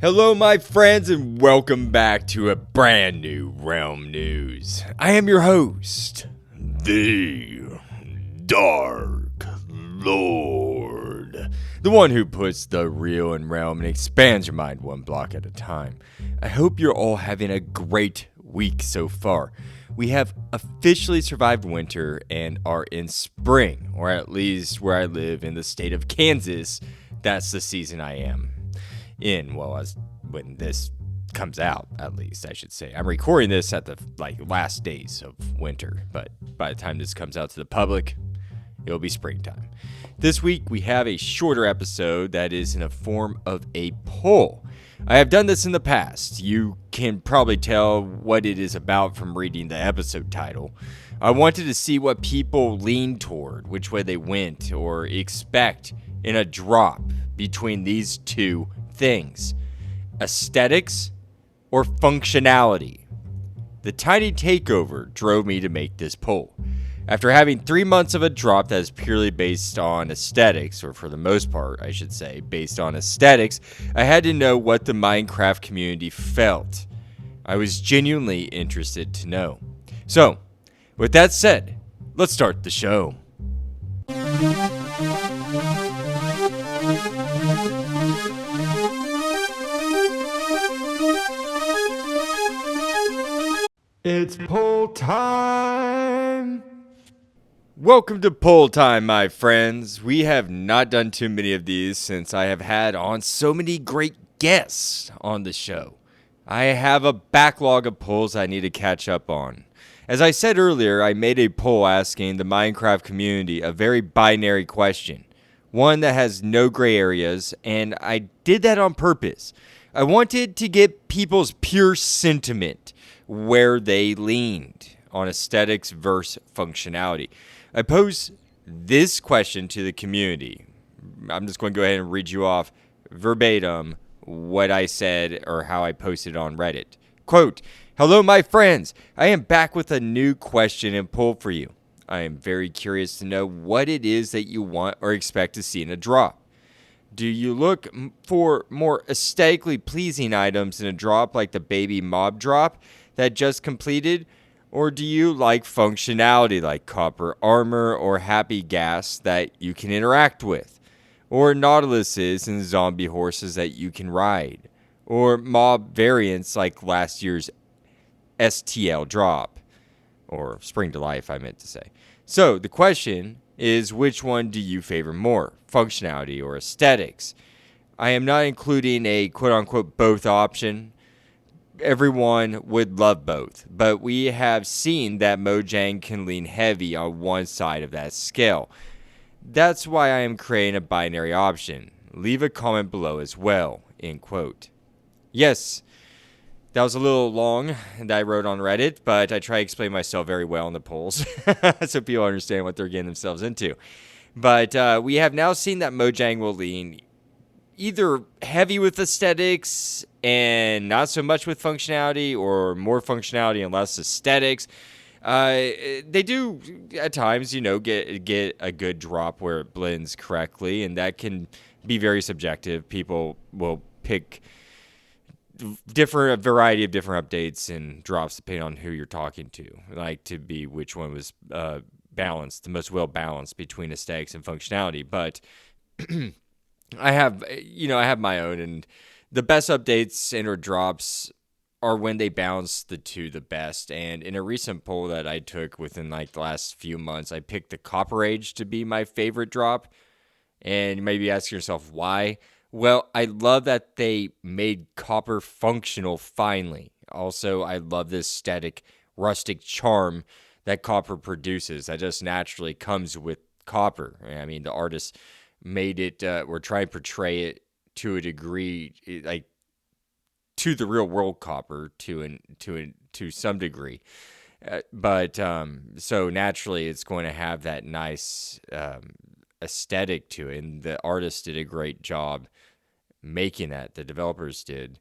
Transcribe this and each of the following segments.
Hello, my friends, and welcome back to a brand new Realm News. I am your host, the Dark Lord, the one who puts the real in Realm and expands your mind one block at a time. I hope you're all having a great week so far. We have officially survived winter and are in spring, or at least where I live in the state of Kansas, that's the season I am in, when this comes out, at least I should say. I'm recording this at the last days of winter, but by the time this comes out to the public, it'll be springtime. This week we have a shorter episode that is in a form of a poll. I have done this in the past. You can probably tell what it is about from reading the episode title. I wanted to see what people lean toward, which way they went or expect in a drop between these two things: aesthetics or functionality. The tiny takeover drove me to make this poll. After having 3 months of a drop that is purely based on aesthetics, or for the most part, I should say, based on aesthetics, I had to know what the Minecraft community felt. I was genuinely interested to know. So, with that said, let's start the show. It's poll time! Welcome to poll time, my friends. We have not done too many of these since I have had on so many great guests on the show. I have a backlog of polls I need to catch up on. As I said earlier, I made a poll asking the Minecraft community a very binary question. One that has no gray areas, and I did that on purpose. I wanted to get people's pure sentiment where they leaned on aesthetics versus functionality. I posed this question to the community. I'm just going to go ahead and read you off verbatim what I said or how I posted on Reddit. Quote, "Hello, my friends. I am back with a new question and poll for you. I am very curious to know what it is that you want or expect to see in a drop. Do you look for more aesthetically pleasing items in a drop like the baby mob drop that just completed? Or do you like functionality like copper armor or happy gas that you can interact with? Or nautiluses and zombie horses that you can ride? Or mob variants like last year's STL drop? Or Spring to Life, I meant to say. So the question is, which one do you favor more, functionality or aesthetics? I am not including a quote-unquote both option. Everyone would love both, but we have seen that Mojang can lean heavy on one side of that scale. That's why I am creating a binary option. Leave a comment below as well." End quote. Yes, that was a little long that I wrote on Reddit, but I try to explain myself very well in the polls so people understand what they're getting themselves into. But we have now seen that Mojang will lean either heavy with aesthetics and not so much with functionality, or more functionality and less aesthetics. They do at times, get a good drop where it blends correctly, and that can be very subjective. People will pick a variety of different updates and drops depending on who you're talking to, like to be which one was balanced, the most well balanced between aesthetics and functionality. But I have my own, and the best updates and or drops are when they balance the two the best. And in a recent poll that I took within the last few months, I picked the Copper Age to be my favorite drop. And you may be asking yourself why. Well, I love that they made copper functional finally. Also, I love this static rustic charm that copper produces. That just naturally comes with copper. I mean, the artists made it, or try to portray it to a degree, like to the real world copper to some degree. But so naturally it's going to have that nice aesthetic to it, and the artists did a great job making that. The developers did.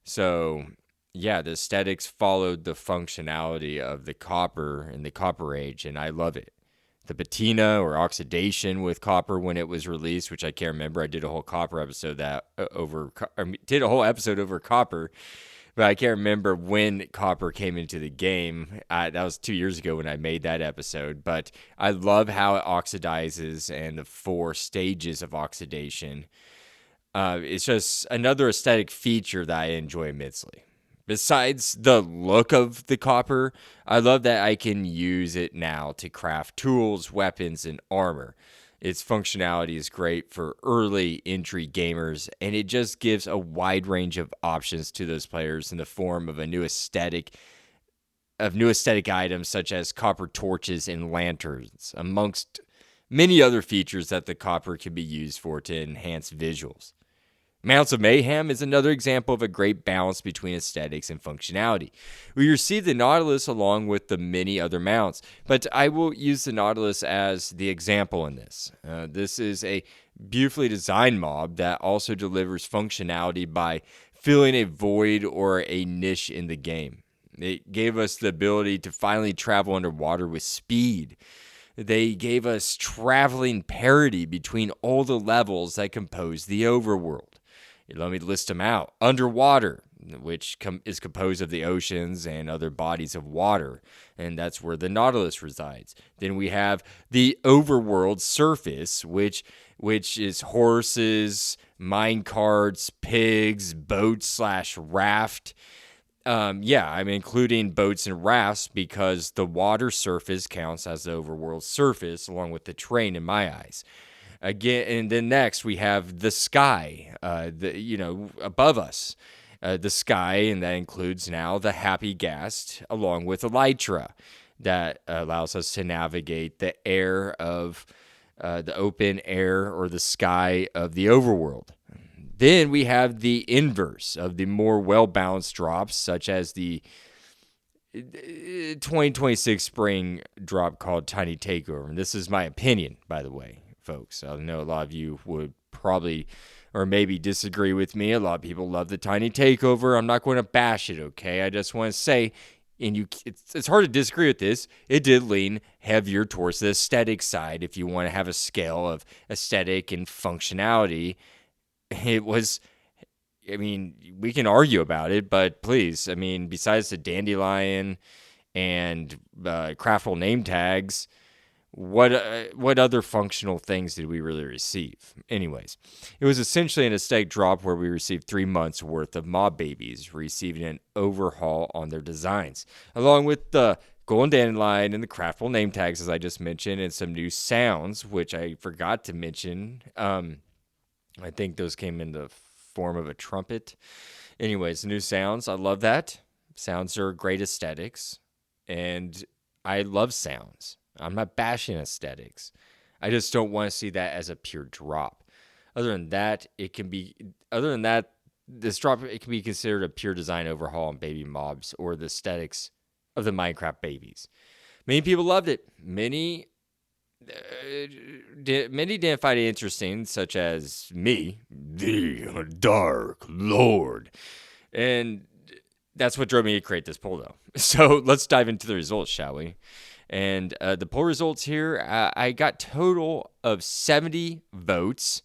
So yeah, the aesthetics followed the functionality of the copper and the Copper Age, and I love it. the patina or oxidation with copper when it was released, which I can't remember. I did a whole copper episode did a whole episode over copper, but I can't remember when copper came into the game. That was 2 years ago when I made that episode. But I love how it oxidizes and the 4 stages of oxidation. It's just another aesthetic feature that I enjoy immensely. Besides the look of the copper, I love that I can use it now to craft tools, weapons, and armor. Its functionality is great for early entry gamers, and it just gives a wide range of options to those players in the form of new aesthetic items such as copper torches and lanterns, amongst many other features that the copper can be used for to enhance visuals. Mounts of Mayhem is another example of a great balance between aesthetics and functionality. We received the Nautilus along with the many other mounts, but I will use the Nautilus as the example in this. This is a beautifully designed mob that also delivers functionality by filling a void or a niche in the game. It gave us the ability to finally travel underwater with speed. They gave us traveling parity between all the levels that compose the overworld. Let me list them out. Underwater, which is composed of the oceans and other bodies of water, and that's where the Nautilus resides. Then we have the overworld surface, which is horses, mine carts, pigs, boats / raft. I'm including boats and rafts because the water surface counts as the overworld surface along with the terrain in my eyes. Again, and then next we have the sky, above us, the sky, and that includes now the Happy Ghast along with Elytra that allows us to navigate the air of the open air or the sky of the overworld. Then we have the inverse of the more well-balanced drops, such as the 2026 spring drop called Tiny Takeover. And this is my opinion, by the way, folks. I know a lot of you would probably or maybe disagree with me. A lot of people love the Tiny Takeover. I'm not going to bash it, okay? I just want to say, and it's hard to disagree with this, it did lean heavier towards the aesthetic side. If you want to have a scale of aesthetic and functionality, it was, we can argue about it, but please, besides the dandelion and craftable name tags, what other functional things did we really receive? Anyways, it was essentially an aesthetic drop where we received 3 months worth of mob babies, receiving an overhaul on their designs, along with the golden dandelion and the craftable name tags, as I just mentioned, and some new sounds, which I forgot to mention. I think those came in the form of a trumpet. Anyways, new sounds. I love that. Sounds are great aesthetics, and I love sounds. I'm not bashing aesthetics. I just don't want to see that as a pure drop. Other than that, this drop, it can be considered a pure design overhaul on baby mobs or the aesthetics of the Minecraft babies. Many people loved it. Many didn't find it interesting, such as me, the Dark Lord. And that's what drove me to create this poll, though. So let's dive into the results, shall we? And the poll results here, I got total of 70 votes.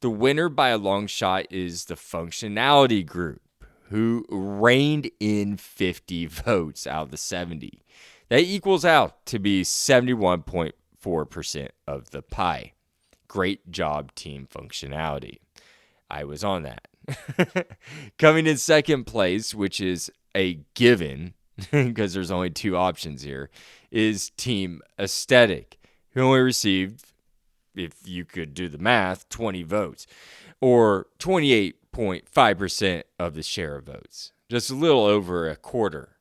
The winner by a long shot is the functionality group, who reigned in 50 votes out of the 70. That equals out to be 71.4% of the pie. Great job, team functionality. I was on that. Coming in second place, which is a given, because there's only 2 options here, is Team Aesthetic, who only received, if you could do the math, 20 votes, or 28.5% of the share of votes, just a little over a quarter.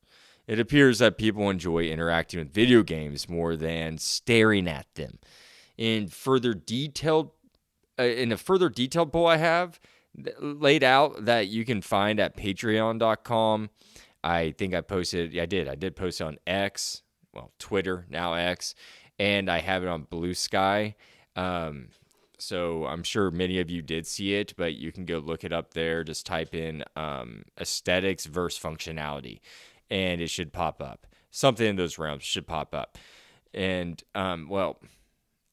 It appears that people enjoy interacting with video games more than staring at them. In a further detailed poll I have laid out that you can find at patreon.com. I think I posted, I did post it on X, well, Twitter, now X, and I have it on Blue Sky. So I'm sure many of you did see it, but you can go look it up there. Just type in aesthetics versus functionality, and it should pop up. Something in those realms should pop up. And, well,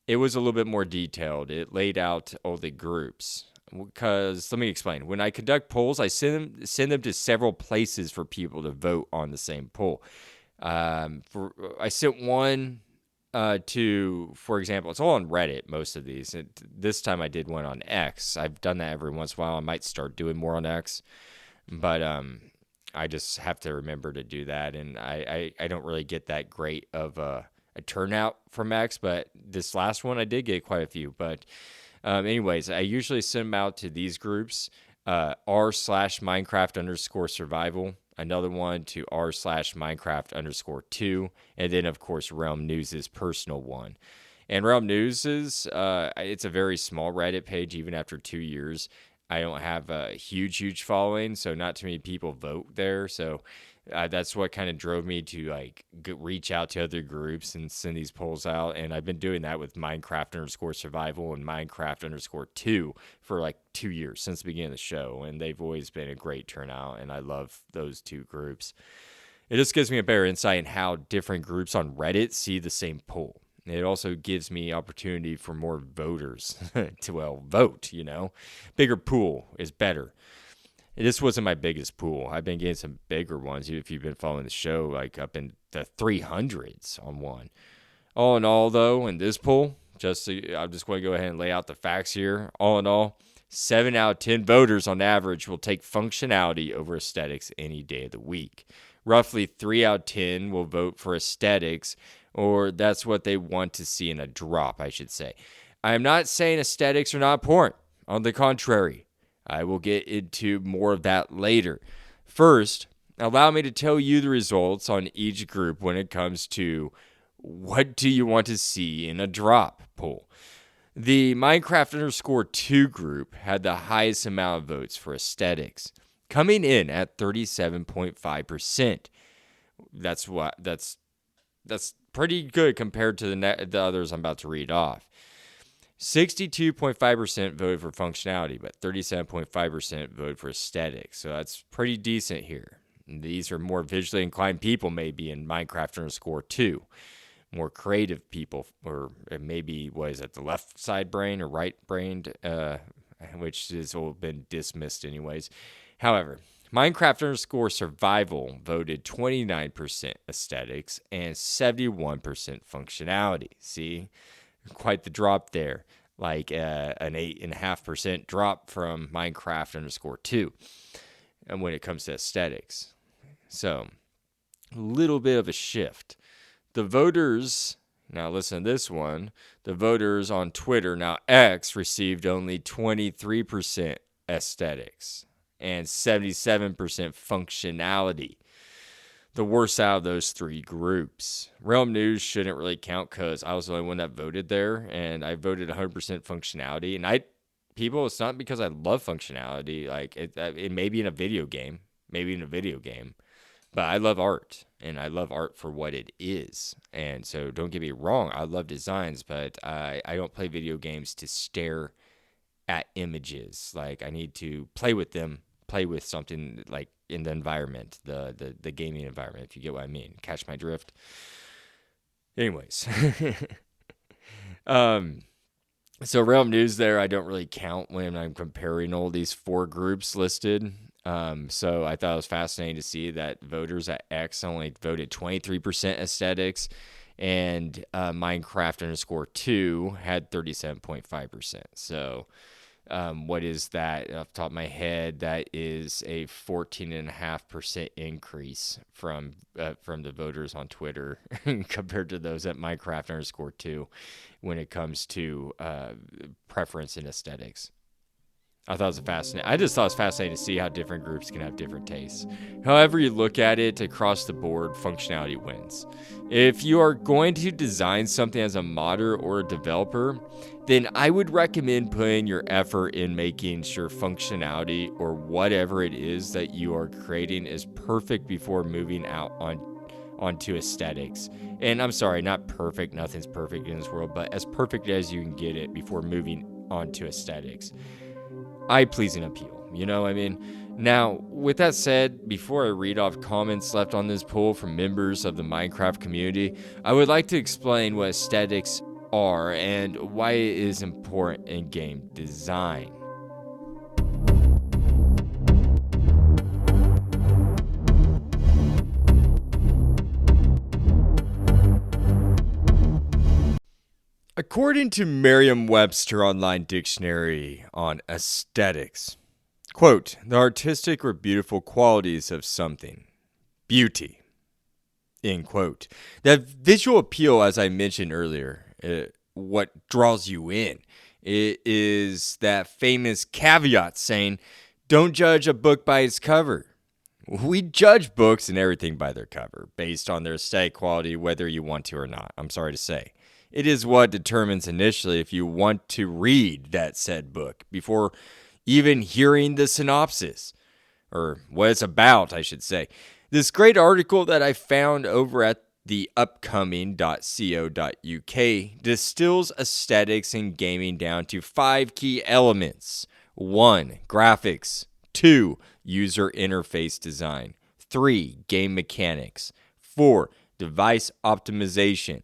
it was a little bit more detailed. It laid out all the groups. Because, let me explain. When I conduct polls, I send them to several places for people to vote on the same poll. I sent one for example, it's all on Reddit, most of these. This time I did one on X. I've done that every once in a while. I might start doing more on X. But I just have to remember to do that. And I don't really get that great of a turnout from X. But this last one, I did get quite a few. But anyways, I usually send them out to these groups, r/Minecraft_survival. Another one to r/Minecraft_2. And then, of course, Realm News' personal one. And Realm News it's a very small Reddit page, even after 2 years. I don't have a huge following, so not too many people vote there. So that's what kind of drove me to reach out to other groups and send these polls out. And I've been doing that with Minecraft_survival and Minecraft_2 for 2 years since the beginning of the show. And they've always been a great turnout, and I love those two groups. It just gives me a better insight in how different groups on Reddit see the same poll. It also gives me opportunity for more voters to, vote, Bigger pool is better. This wasn't my biggest pool. I've been getting some bigger ones, if you've been following the show, up in the 300s on one. All in all, though, in this pool, I'm just going to go ahead and lay out the facts here. All in all, 7 out of 10 voters on average will take functionality over aesthetics any day of the week. Roughly 3 out of 10 will vote for aesthetics, or that's what they want to see in a drop, I should say. I am not saying aesthetics are not important. On the contrary, I will get into more of that later. First, allow me to tell you the results on each group when it comes to what do you want to see in a drop poll. The Minecraft_2 group had the highest amount of votes for aesthetics, coming in at 37.5%. That's pretty good compared to the others I'm about to read off. 62.5% voted for functionality, but 37.5% voted for aesthetics. So that's pretty decent here. And these are more visually inclined people, maybe in Minecraft_2. More creative people, or maybe, the left side brain or right brained, which has all been dismissed anyways. However, Minecraft_survival voted 29% aesthetics and 71% functionality. See? Quite the drop there, an 8.5% drop from Minecraft_2, and when it comes to aesthetics. So, a little bit of a shift. The voters, now listen to this one, the voters on Twitter, now X, received only 23% aesthetics and 77% functionality. The worst out of those three groups. Realm News shouldn't really count because I was the only one that voted there, and I voted 100% functionality. And it's not because I love functionality. It may be in a video game, but I love art, and I love art for what it is. And so don't get me wrong, I love designs, but I don't play video games to stare at images. I need to play with them, play with something in the environment, the gaming environment, if you get what I mean. Catch my drift? Anyways. So Realm News there, I don't really count when I'm comparing all these 4 groups listed. So I thought it was fascinating to see that voters at X only voted 23% aesthetics, and Minecraft_2 had 37.5%. So what is that? Off the top of my head, that is a 14.5% increase from the voters on Twitter compared to those at Minecraft_2 when it comes to preference and aesthetics. I just thought it was fascinating to see how different groups can have different tastes. However you look at it, across the board, functionality wins. If you are going to design something as a modder or a developer, then I would recommend putting your effort in making sure functionality or whatever it is that you are creating is perfect before moving out onto aesthetics. And I'm sorry, not perfect. Nothing's perfect in this world, but as perfect as you can get it before moving on to aesthetics. Eye-pleasing appeal, you know what I mean? Now, with that said, before I read off comments left on this poll from members of the Minecraft community, I would like to explain what aesthetics are and why it is important in game design. According to Merriam-Webster Online Dictionary on aesthetics, quote, the artistic or beautiful qualities of something. Beauty. End quote. That visual appeal, as I mentioned earlier, what draws you in. It is that famous caveat saying, don't judge a book by its cover. We judge books and everything by their cover, based on their aesthetic quality, whether you want to or not. I'm sorry to say. It is what determines initially if you want to read that said book before even hearing the synopsis, or what it's about, I should say. This great article that I found over at the upcoming.co.uk distills aesthetics in gaming down to 5 key elements. 1. Graphics. 2. User interface design. 3. Game mechanics. 4. Device optimization.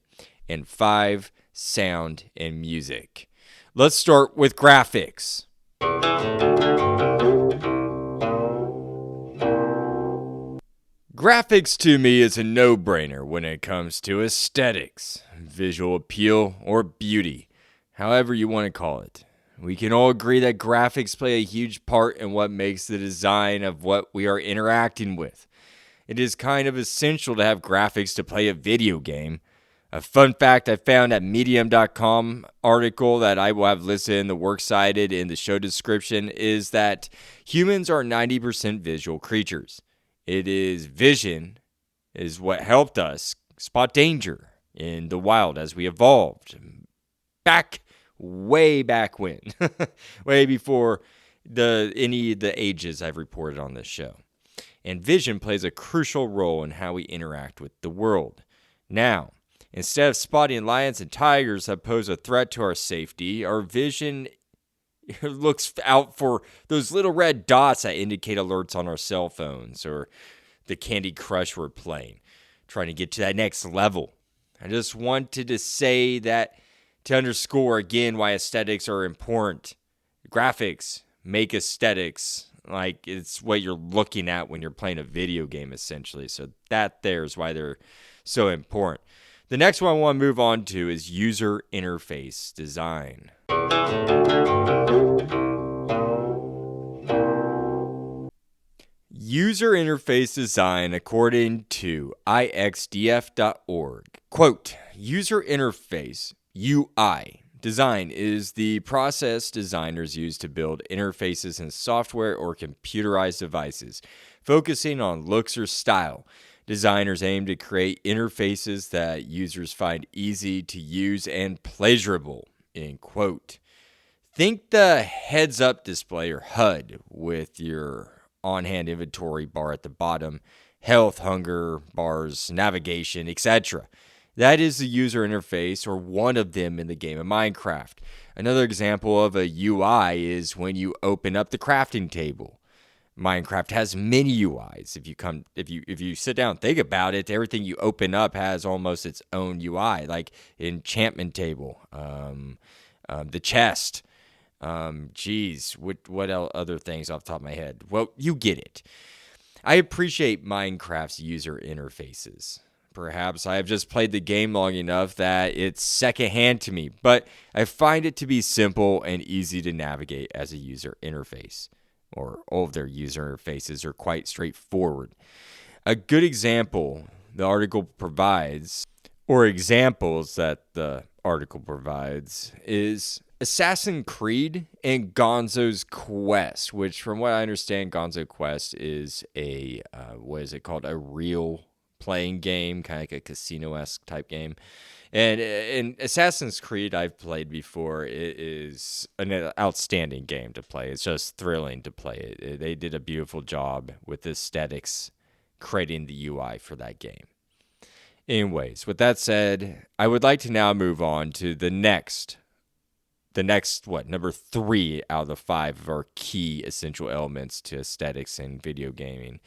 And 5. Sound and music. Let's start with graphics. Graphics to me is a no-brainer when it comes to aesthetics, visual appeal, or beauty, however you want to call it. We can all agree that graphics play a huge part in what makes the design of what we are interacting with. It is kind of essential to have graphics to play a video game. A fun fact I found at medium.com article that I will have listed in the works cited in the show description is that humans are 90% visual creatures. It is vision is what helped us spot danger in the wild as we evolved. Way back when. Way before any of the ages I've reported on this show. And vision plays a crucial role in how we interact with the world. Now, instead of spotting lions and tigers that pose a threat to our safety, our vision looks out for those little red dots that indicate alerts on our cell phones or the Candy Crush we're playing, trying to get to that next level. I just wanted to say that to underscore again why aesthetics are important. Graphics make aesthetics like it's what you're looking at when you're playing a video game, essentially. So that there is why they're so important. The next one I want to move on to is user interface design. User interface design, according to ixdf.org. Quote, user interface, UI, design is the process designers use to build interfaces in software or computerized devices, focusing on looks or style. Designers aim to create interfaces that users find easy to use and pleasurable, end quote. Think the heads-up display or HUD with your on-hand inventory bar at the bottom, health, hunger bars, navigation, etc. That is the user interface or one of them in the game of Minecraft. Another example of a UI is when you open up the crafting table. Minecraft has many UIs. If you sit down and think about it, everything you open up has almost its own UI, like enchantment table, the chest. What other things off the top of my head? Well, you get it. I appreciate Minecraft's user interfaces. Perhaps I have just played the game long enough that it's secondhand to me, but I find it to be simple and easy to navigate as a user interface. Or all of their user interfaces are quite straightforward. A good example the article provides, or examples that the article provides, is Assassin's Creed and Gonzo's Quest, which from what I understand, Gonzo Quest is a, a real playing game, kind of like a casino-esque type game. And in Assassin's Creed, I've played before. It is an outstanding game to play. It's just thrilling to play it. They did a beautiful job with the aesthetics, creating the UI for that game. Anyways, with that said, I would like to now move on to the next the next, number 3 out of the 5 of our key essential elements to aesthetics in video gaming.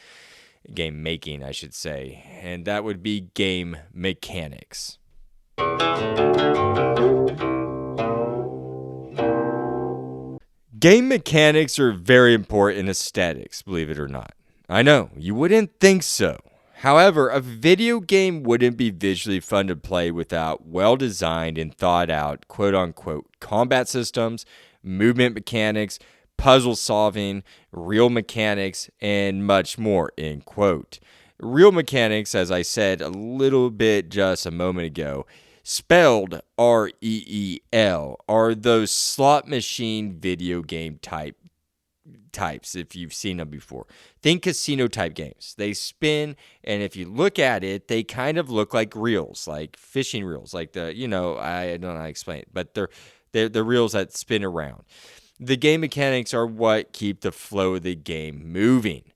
Game making, I should say. And that would be game mechanics. Game mechanics are very important in aesthetics, believe it or not. I know, you wouldn't think so. However, a video game wouldn't be visually fun to play without well-designed and thought-out, quote-unquote, combat systems, movement mechanics, puzzle solving, real mechanics, and much more, end quote. Real mechanics, as I said a little bit just a moment ago, spelled REEL, are those slot machine video game types, if you've seen them before. Think casino type games. They spin, and if you look at it, they kind of look like reels, like fishing reels, like I don't know how to explain it, but they're the reels that spin around. The game mechanics are what keep the flow of the game moving.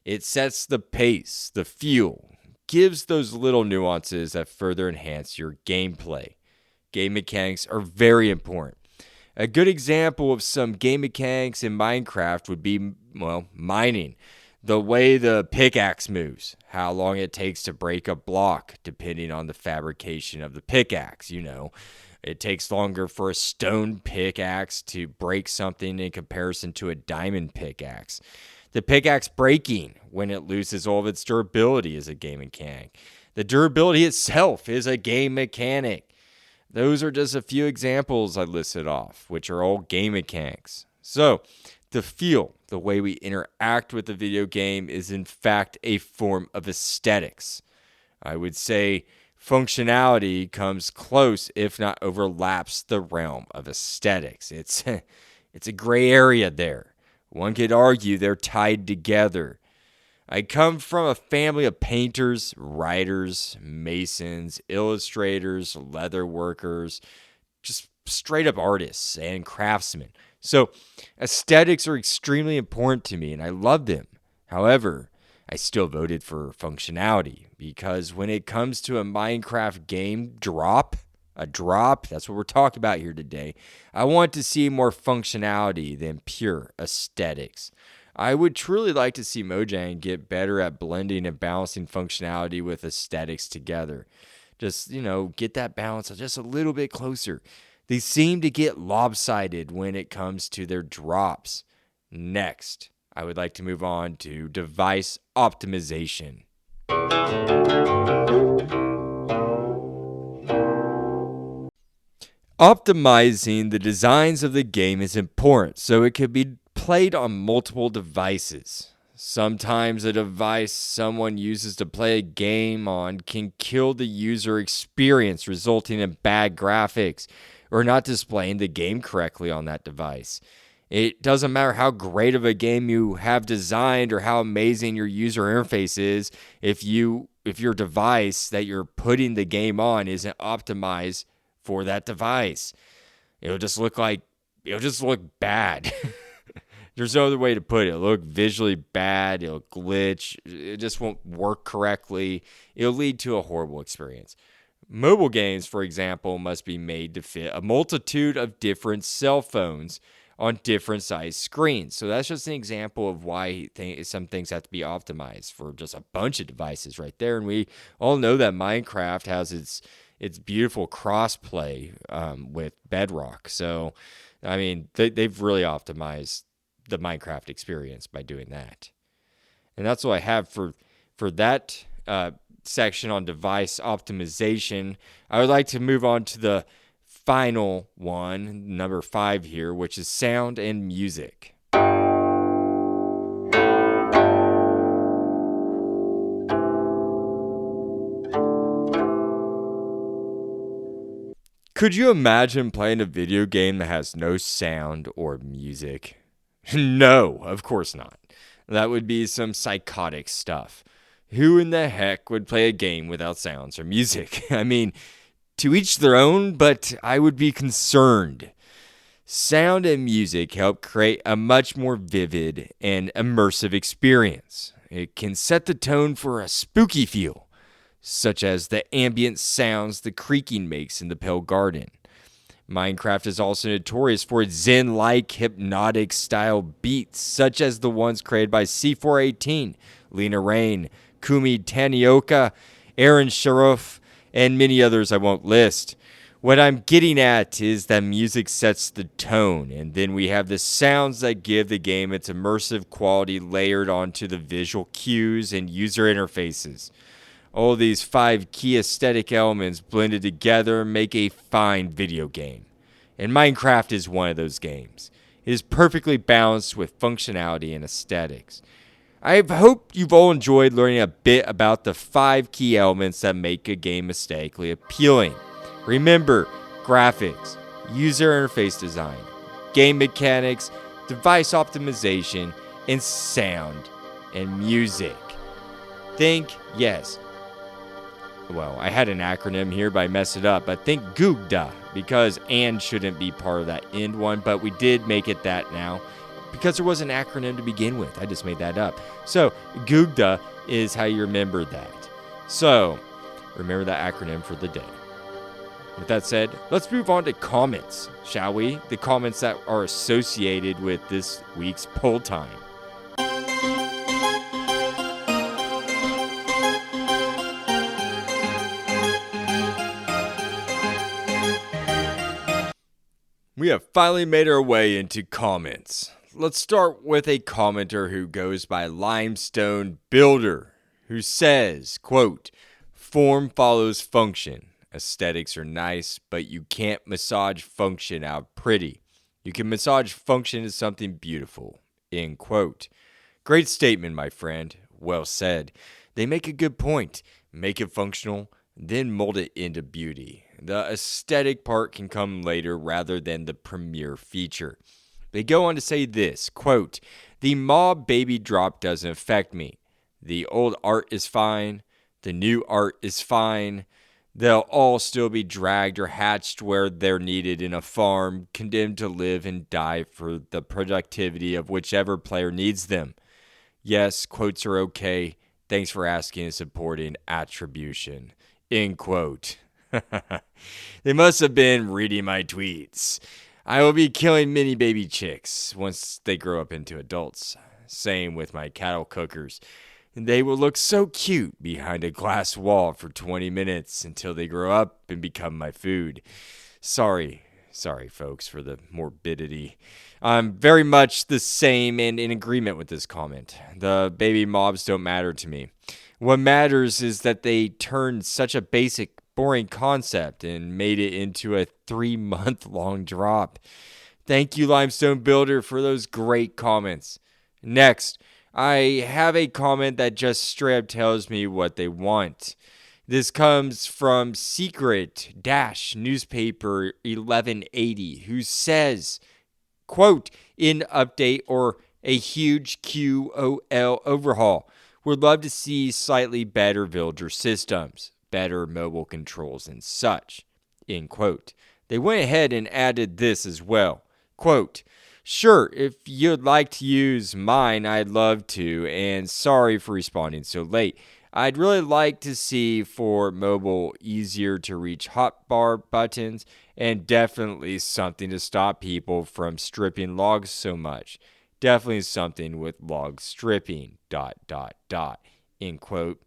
It sets the pace, the feel, gives those little nuances that further enhance your gameplay. Game mechanics are very important. A good example of some game mechanics in Minecraft would be, mining. The way the pickaxe moves, how long it takes to break a block, depending on the fabrication of the pickaxe, It takes longer for a stone pickaxe to break something in comparison to a diamond pickaxe. The pickaxe breaking when it loses all of its durability is a game mechanic. The durability itself is a game mechanic. Those are just a few examples I listed off, which are all game mechanics. So, the feel, the way we interact with the video game, is in fact a form of aesthetics. I would say functionality comes close, if not overlaps, the realm of aesthetics. It's a gray area there. One could argue they're tied together. I come from a family of painters, writers, masons, illustrators, leather workers, just straight up artists and craftsmen. So aesthetics are extremely important to me, and I love them. However, I still voted for functionality, because when it comes to a Minecraft game drop, that's what we're talking about here today, I want to see more functionality than pure aesthetics. I would truly like to see Mojang get better at blending and balancing functionality with aesthetics together. Just, get that balance just a little bit closer. They seem to get lopsided when it comes to their drops. Next, I would like to move on to device optimization. Optimizing the designs of the game is important, so it could be played on multiple devices. Sometimes a device someone uses to play a game on can kill the user experience, resulting in bad graphics or not displaying the game correctly on that device. It doesn't matter how great of a game you have designed or how amazing your user interface is if your device that you're putting the game on isn't optimized for that device. It'll just look bad. There's no other way to put it. It'll look visually bad. It'll glitch. It just won't work correctly. It'll lead to a horrible experience. Mobile games, for example, must be made to fit a multitude of different cell phones on different size screens. So that's just an example of why some things have to be optimized for just a bunch of devices right there. And we all know that Minecraft has its beautiful cross-play with Bedrock. So, I mean, they've really optimized the Minecraft experience by doing that. And that's what I have for that section on device optimization. I would like to move on to the final one, number 5 here, which is sound and music. Could you imagine playing a video game that has no sound or music? No, of course not. That would be some psychotic stuff. Who in the heck would play a game without sounds or music? I mean, to each their own, but I would be concerned. Sound and music help create a much more vivid and immersive experience. It can set the tone for a spooky feel, such as the ambient sounds the creaking makes in the pale garden. Minecraft is also notorious for its zen-like hypnotic style beats, such as the ones created by C418, Lena Rain, Kumi Tanioka, Aaron Sharuf, and many others I won't list. What I'm getting at is that music sets the tone, and then we have the sounds that give the game its immersive quality layered onto the visual cues and user interfaces. All these 5 key aesthetic elements blended together make a fine video game. And Minecraft is one of those games. It is perfectly balanced with functionality and aesthetics. I hope you've all enjoyed learning a bit about the 5 key elements that make a game aesthetically appealing. Remember, graphics, user interface design, game mechanics, device optimization, and sound and music. Think, yes. Well, I had an acronym here, but I messed it up. But think GUGDA, because and shouldn't be part of that end one, but we did make it that now because there was an acronym to begin with. I just made that up. So GUGDA is how you remember that. So remember that acronym for the day. With that said, let's move on to comments, shall we? The comments that are associated with this week's poll time. We have finally made our way into comments. Let's start with a commenter who goes by Limestone Builder, who says, quote, "Form follows function. Aesthetics are nice, but you can't massage function out pretty. You can massage function into something beautiful." End quote. Great statement, my friend. Well said. They make a good point. Make it functional, then mold it into beauty. The aesthetic part can come later rather than the premier feature. They go on to say this, quote, "The mob baby drop doesn't affect me. The old art is fine. The new art is fine. They'll all still be dragged or hatched where they're needed in a farm, condemned to live and die for the productivity of whichever player needs them. Yes, quotes are okay. Thanks for asking and supporting attribution." End quote. They must have been reading my tweets. I will be killing mini baby chicks once they grow up into adults. Same with my cattle cookers. They will look so cute behind a glass wall for 20 minutes until they grow up and become my food. Sorry, folks, for the morbidity. I'm very much the same and in agreement with this comment. The baby mobs don't matter to me. What matters is that they turned such a basic, boring concept and made it into a 3-month-long drop. Thank you, Limestone Builder, for those great comments. Next, I have a comment that just straight up tells me what they want. This comes from Secret-Newspaper 1180, who says, quote, "In update or a huge QOL overhaul. Would love to see slightly better villager systems, better mobile controls and such." End quote. They went ahead and added this as well. Quote, "Sure, if you'd like to use mine, I'd love to, and sorry for responding so late. I'd really like to see for mobile easier to reach hotbar buttons and definitely something to stop people from stripping logs so much. Definitely something with log stripping, ... End quote.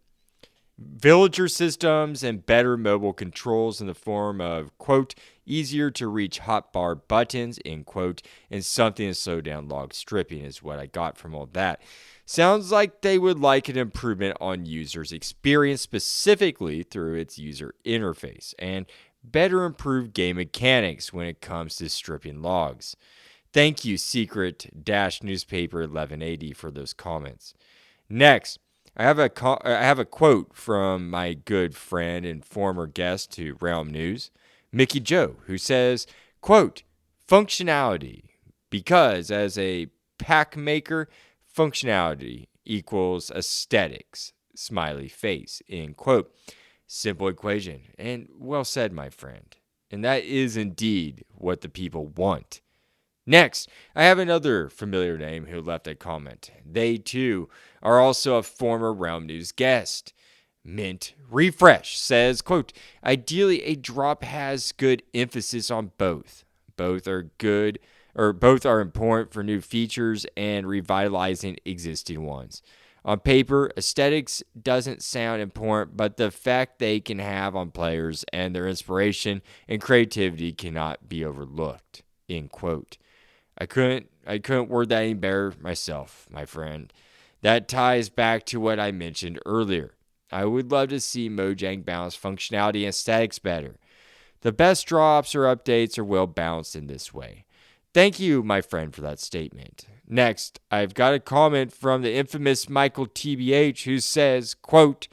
Villager systems and better mobile controls in the form of, quote, easier to reach hotbar buttons, end quote, and something to slow down log stripping is what I got from all that. Sounds like they would like an improvement on users' experience specifically through its user interface and better improved game mechanics when it comes to stripping logs. Thank you, Secret-Newspaper 1180, for those comments. Next, I have a quote from my good friend and former guest to Realm News, Mickey Joe, who says, quote, "Functionality, because as a pack maker, functionality equals aesthetics, smiley face," end quote. Simple equation, and well said, my friend. And that is indeed what the people want. Next, I have another familiar name who left a comment. They, too, are also a former Realm News guest. Mint Refresh says, quote, ideally a drop has good emphasis on both. Both are good, or both are important for new features and revitalizing existing ones. On paper, aesthetics doesn't sound important, but the effect they can have on players and their inspiration and creativity cannot be overlooked. End quote. I couldn't word that any better myself, my friend. That ties back to what I mentioned earlier. I would love to see Mojang balance functionality and aesthetics better. The best drops or updates are well balanced in this way. Thank you, my friend, for that statement. Next, I've got a comment from the infamous Michael TBH who says, quote,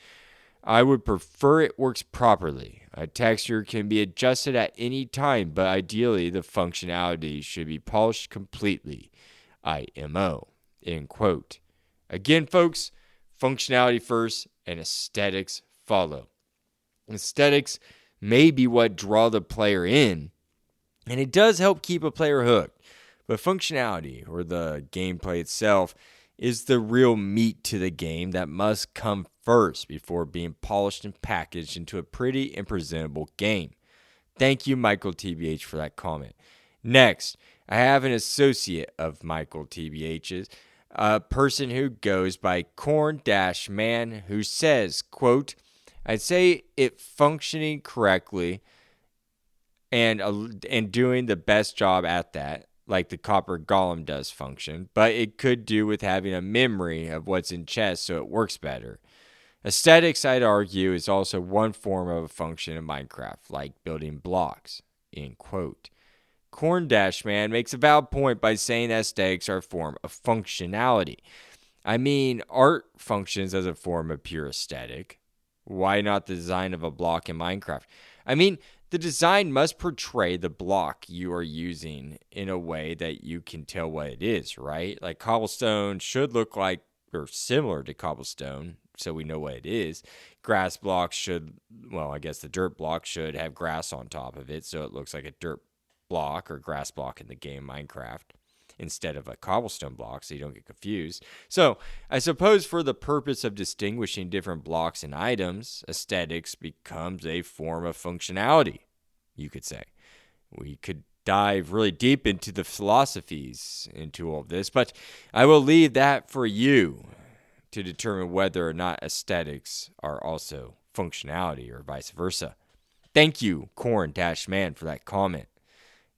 I would prefer it works properly. A texture can be adjusted at any time, but ideally the functionality should be polished completely. IMO. End quote. Again, folks, functionality first and aesthetics follow. Aesthetics may be what draw the player in, and it does help keep a player hooked. But functionality, or the gameplay itself, is the real meat to the game that must come first before being polished and packaged into a pretty and presentable game. Thank you, Michael TBH, for that comment. Next, I have an associate of Michael TBH's, a person who goes by Corn-Man, who says, quote, I'd say it functioning correctly and doing the best job at that, like the Copper Golem does function, but it could do with having a memory of what's in chest so it works better. Aesthetics, I'd argue, is also one form of a function in Minecraft, like building blocks, end quote. Corn-Man makes a valid point by saying aesthetics are a form of functionality. I mean, art functions as a form of pure aesthetic. Why not the design of a block in Minecraft? I mean, the design must portray the block you are using in a way that you can tell what it is, right? Like cobblestone should look like or similar to cobblestone, so we know what it is. Grass blocks should, well, I guess the dirt block should have grass on top of it, so it looks like a dirt block or grass block in the game Minecraft instead of a cobblestone block, so you don't get confused. So I suppose for the purpose of distinguishing different blocks and items, aesthetics becomes a form of functionality, you could say. We could dive really deep into the philosophies into all of this, but I will leave that for you to determine whether or not aesthetics are also functionality or vice versa. Thank you, Corn-Man, for that comment.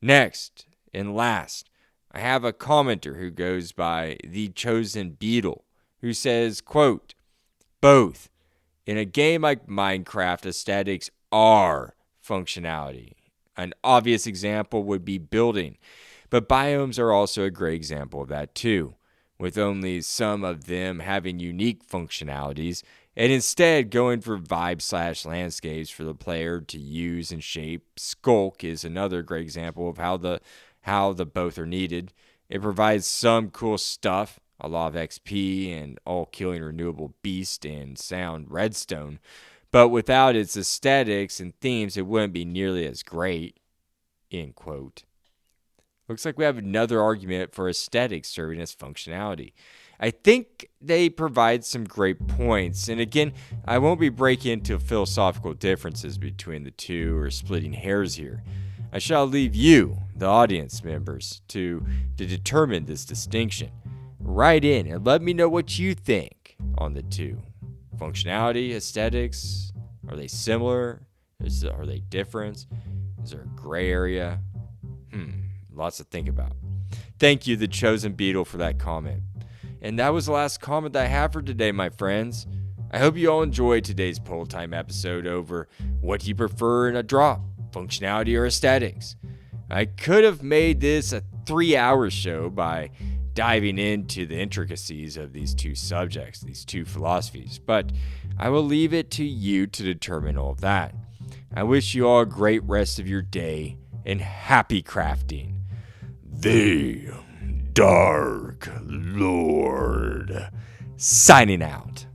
Next and last, I have a commenter who goes by The Chosen Beetle, who says, quote, both. In a game like Minecraft, aesthetics are functionality. An obvious example would be building, but biomes are also a great example of that too, with only some of them having unique functionalities, and instead going for vibe/landscapes for the player to use and shape. Skulk is another great example of how the both are needed. It provides some cool stuff, a lot of XP and all killing renewable beast and sound redstone, but without its aesthetics and themes, it wouldn't be nearly as great. End quote. Looks like we have another argument for aesthetics serving as functionality. I think they provide some great points. And again, I won't be breaking into philosophical differences between the two or splitting hairs here. I shall leave you, the audience members, to determine this distinction. Write in and let me know what you think on the two. Functionality, aesthetics, are they similar? Are they different? Is there a gray area? Lots to think about. Thank you, The Chosen Beetle, for that comment. And that was the last comment that I have for today, my friends. I hope you all enjoyed today's Poll Time episode over what do you prefer in a drop, functionality or aesthetics. I could have made this a 3-hour show by diving into the intricacies of these two subjects, these two philosophies, but I will leave it to you to determine all of that. I wish you all a great rest of your day and happy crafting. The Dark Lord, signing out.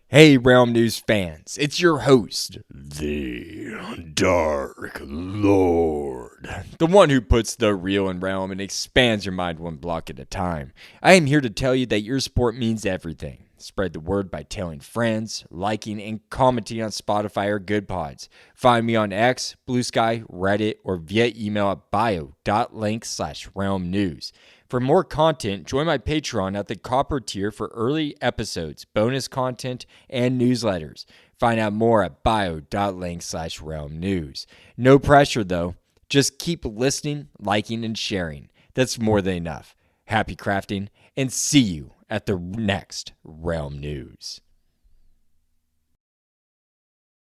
Hey, Realm News fans, it's your host, the Dark Lord. the one who puts the real in realm and expands your mind one block at a time. I am here to tell you that your support means everything. Spread the word by telling friends, liking, and commenting on Spotify or Good Pods. Find me on X, Blue Sky, Reddit, or via email at bio.link/realm news. For more content, join my Patreon at the Copper tier for early episodes, bonus content, and newsletters. Find out more at bio.link/realm news. No pressure though. Just keep listening, liking, and sharing. That's more than enough. Happy crafting, and see you at the next Realm News.